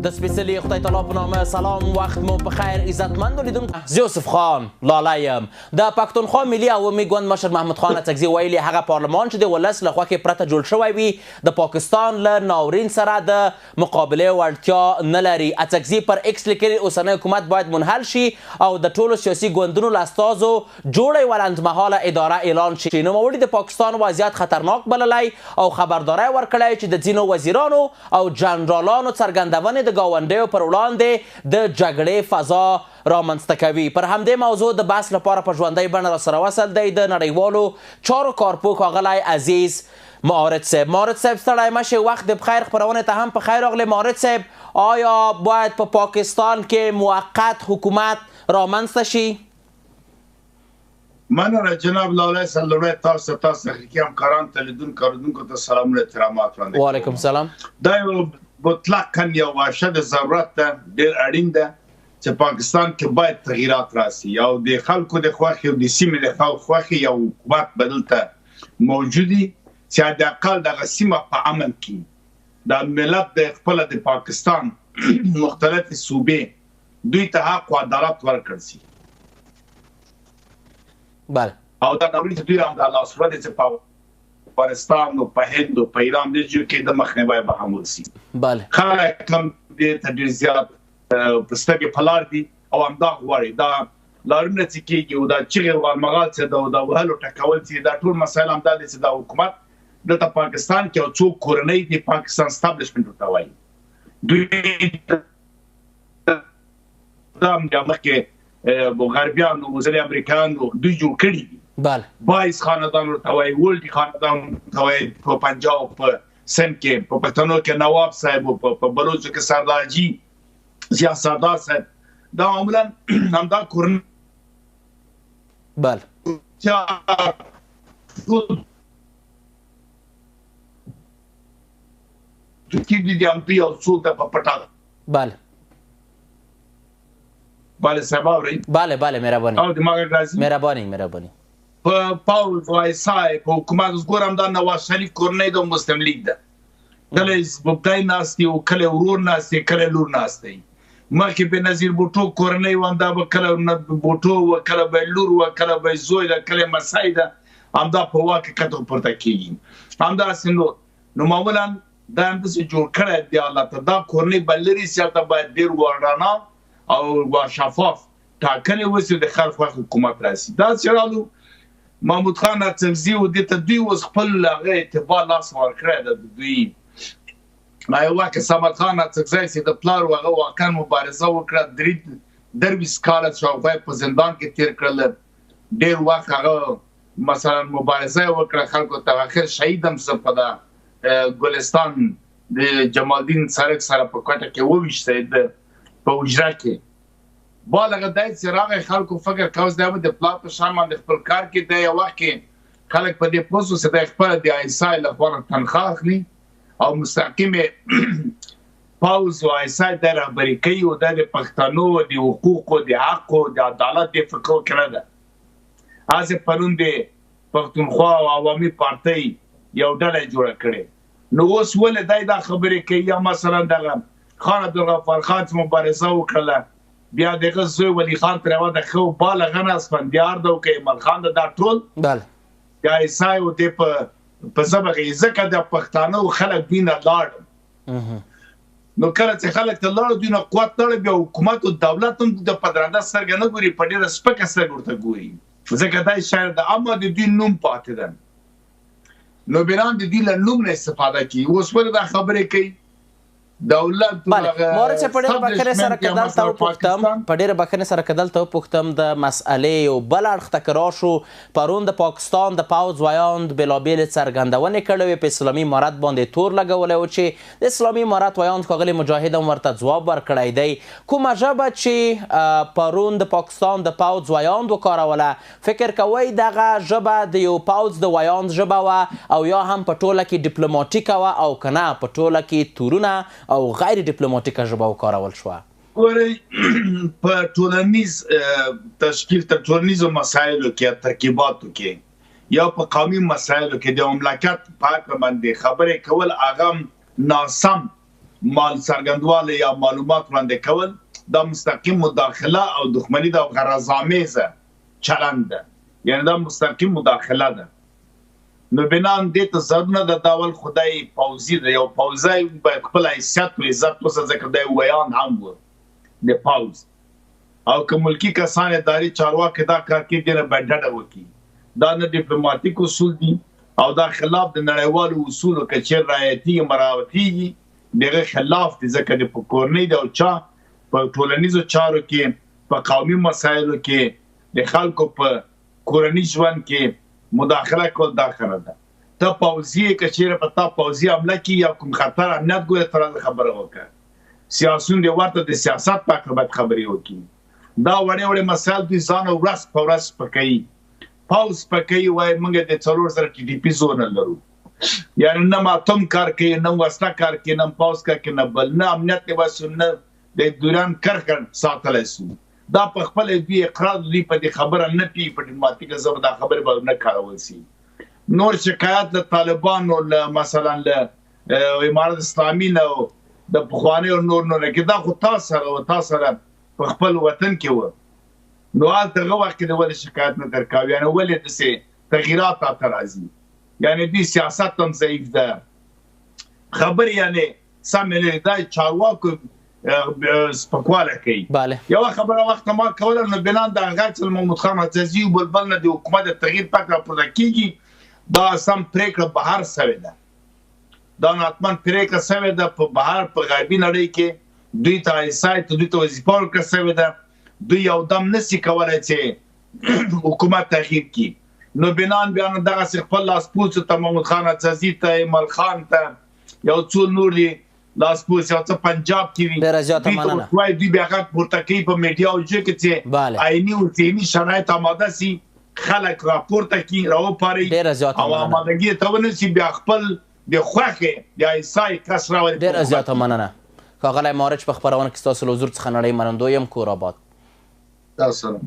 د سپیڅلي خدای تعالی په نامه سلام، وخت مو په خیر عزتمندو لیدونکو. یوسف خان لالی یم. د پښتونخوا ملي عوامي ګوند مشر محمود خان اڅکزي ویلي هغه پارلمان چې د ولس له خوښې پرته جوړ شوی وي د پاکستان له ناورین سره د مقابلې وړتیا نه لري. اڅکزي پر ایکس لیکلي اوسنی حکومت باید منحل شي او د ټولو سیاسي ګوندونو له استازو جوړه یوه لنډمهاله اداره اعلان شي. نوموړي د پاکستان وضعیت خطرناک بللی او خبرداری ورکړی چې د ځینو وزیرانو او جنرالانو څرګندونې د ګاونډیو پر وړاندې د جګړې فضا رامنځته کوي. پر همدې موضوع د بحث لپاره په ژوندۍ بڼه راسره وصل دی د نړیوالو چارو کارپوه ښاغلی عزیز معارض صاحب. معارض صاحب ستړی مه شئ، وخت د بخیر خپرونې ته هم په خیر راغلی. معارض صاحب، آیا باید په پاکستان کې موقت حکومت رامنځته شي؟ مننه جناب لالی صاحب. لومړی تاسو حقیقي همکاران ته لیدونکو اورېدونکو ته سلامونه احترامات وړاندې کوم. وعلیکم سلام. دا یو مطلقاً یو واشه د ضرورت ده، ډېر اړین ده چې پاکستان کې باید تغییرات راسي او د خلکو د خوښې او د سیمې د خوښې یو حکومت به دلته موجود وي چې حداقل دغه سیمه په امن کې د ملت د خپله د پاکستان مختلفې صوبې دوی ته حق و عدالت ورکړل شي. بله. او دا ناورین چې دوی هم د لاسوهنې چې په افغانستان او په هند او په ایران د کې د مخنیوي به هم وشي. بله. خلک هم دې ته ډېر زیات په سترګې په لار دي او همدا غواړي دا لارونه چې کېږي او دا چغې ورمغال چې د وهلو ټکول چې دا ټول مسایل همدا دي چې دا حکومت دلته پاکستان کې او څوک کورنۍ د پاکستان اسټابلیشمنټ ورته وایي. دوی دا مخکې غربیانو وزري امریکایانو دوی جوړ کړي دي. بله. بایس خاندان ورته وایي، ولډي خاندان ورته وایي، په پنجاب په سند کې په پښتنو کې نواب صاحب، په بلوچو کې سردارجي ضیا سردار صاحب، دا معمولا همدا کورنۍ. بله. ترکیب دي هم دوی او څوک ته په پټه. بله. بله صاحب اورئ؟ بله بله مهرباني. او دماغ راځي؟ مهرباني. په پاوز وایسای په حکومت ګورم دا نواز شریف کورنۍ د مسلم لیگ ده. کله زبدای ناستي او کله ورور ناستي، کله لور ناستي. مخکې بنظیر بوټو کورنۍ وندا به کله بوټو و کله به لور و کله به زوی ده کله مسای ده، همدا په واقع کته پورته کیږي. همدا سينو نو معمولا دا هم څه جوړ کړی دی الله ته دا کورنۍ بلري سیاته باید ډیر ورانه او شفاف ټاکنې وسی د خلکو حکومت راسي. دا چرالو محمود خان اڅکزي و دې ته دوی اوس خپل هغه اعتبار لاس ورکړی ده. دوی یوه کې صمد خان اڅکزی چې د پلار هغه واقعا مبارزه وکړه، 23 کاله شاوخوا په زندان کې تیر کړل، ډېر وخت هغه مثلا مبارزه وکړه، خلکو ته اخر شهید هم څه په ګلستان د جمال الدین سرک سره په کوټه کې وویشته په حجره کې. بالغه دای چې راغی خلکو فکر کاوه دا د پلان په شان باندې خپل کار کې دی. یو وخت کې خلک په دې پوسو چې د خپل د ایسای لپاره تنخواه اخلي او مستقیمه پاوز او ایسای د رهبري کوي او د پښتنو د حقوقو د حق او د عدالت د فکر کړه ده. از پرون د پښتونخوا او عوامي پارټي یو ډله جوړه کړي. نو اوس ولې دای دا خبرې کوي؟ یا مثلا د خان عبدالغفار خان مبارزه وکړه، بیا دغه زوی ولی خان تروا د خو بالغ نه اسفندیار دو کې ایمل خان دا ټول. بله. یا ایسای او د په سبغه ځکه د پښتانه خلک دینه لاړ. نو کله چې خلک ته لاړ دینه قوت تړ بیا حکومت او دولت هم د پدرانده سرګ نه ګوري، په ډیره سپکه سرګ ورته ګوري ځکه دا شاید د اما د دوی نوم پاتې ده. نو بیران د دې له نوم نه استفاده کوي. اوس ولې دا خبرې کوي؟ دولت مورچ په ډېر بخښنې سره کدل ته وپوښتم د مسئلې یو بل اړخ ته که راشو، پرون د پاکستان د پوځ ویاند بېلابېلې څرګندونې کړې وې، په اسلامي امارت باندې تور لګولی و چې د اسلامي امارت ویاند ښاغلي مجاهد هم ورته ځواب ورکړی دی. کومه ژبه چې پرون د پاکستان د پوځ ویاند وکاروله، فکر کوئ دغه ژبه د یو پوځ د ویاند ژبه وه او یا هم په ټوله کې ډیپلوماټیکه وه او که نه په ټوله کې تورونه او غیر ډیپلوماټیکه ژبه وکارول شوه؟ ګورئ په ټولنیز تشکیل تر ټولنیزو مسایلو کې ترکیباتو کې یا په قومي مسایلو کې د مملکت په حق باندې خبرې کول هغه ناسم مال څرګندواله یا معلومات وړاندې کول دا مستقیم مداخله او دښمني د غرضامیزه چلند ده، یعنی دا مستقیم مداخله ده. نو بنان دې ته ضرور نه ده داول خدای پوځي ده، یو پوځی باید خپل حیثیت و عزت وسه، ځکه دی ویان هم و د پوځ او که ملکی کسان اداري چارواکي دا کار کوي دې نه باید ډډه وکړي. دا نه ډیپلوماټیک اصول دي او دا خلاف د نړیوالو اصولو که چېرې رعایتېږي مراعاتېږي د هغه خلاف دي، ځکه د په کورنۍ د چا په ټولنیزو چارو کې، په قومي مسایلو کې، د خلکو په کورني ژوند کې مداخله کول دا خره ده. ته پوځي که چېرې په تا پوځي حمله کړي یا کوم خطر امنیت ګورې ته راځه خبره وکړه. سیاسون دې ورته د سیاست په اړه باید خبرې وکړي. دا وړې وړې مسایل دوی ځان ورځ په ورځ سپکوي. پوځ سپکوي وایي موږ د 4 ټي ډي پي زونه لرو، یعنې نه ماتم کار کوي، نه وسله کار کوي، نه پوځ کار کوي، نه بل نه امنیت دی، بس نه د دوران کرکړ ساتلی سو. دا په خپله دوی اقرار دوی په دې خبره نه پوهېږي، په ډیپلوماټیکه ژبه دا خبرې به نه کارول سي. نور شکایت له طالبانو مثلا له امارت اسلامي نه د پخوانیو نور کې دا خو تا سره په خپل وطن کې و، نو هلته هغه وخت کې د ولې شکایت نه درکوي، یعنې ولې داسې تغییرات راته راځي، یعنې دوی سیاست هم ضعیف ده. خبرې یعنې سمې نه دا چارواکو سپکواله کوي. یوه خبره وخت ما کوله نو بنان د هغه چې محمود خان عزیزي او بلبل نه د حکومت د تغییر پک راپورته کېږي، دا سم پرېکړه بهر سوې ده، دا حتما پرېکړه سوې ده په بهر په غربي نړۍ کې دوی ته ایسایت دوی ته وظیفه ورکړه سوې ده، دوی یو دم نسي کولی چې حکومت تغییر کړي. نو بنان بیا نو دغسې خپل لاسپوڅو ته محمود خان عزیزي ته ایمل خان ته یو څو نور دي لاسپوڅ یو څه پنجاب کې وي دوی بیا غږ پورته کوي په میډیاوو کې چې عیني او ذهني شرایط آماده سي، خلک راپورته کړي راوپاري او آمادګي ته ونیسي، بیا خپل د خوښې یا ایسای کس راولي. ډېره زیاته مننه ښاغلی مارچ. په خپرونه کې ستاسو له حضور څخه نړۍ منندوی یم. کور آباد. دا سلام.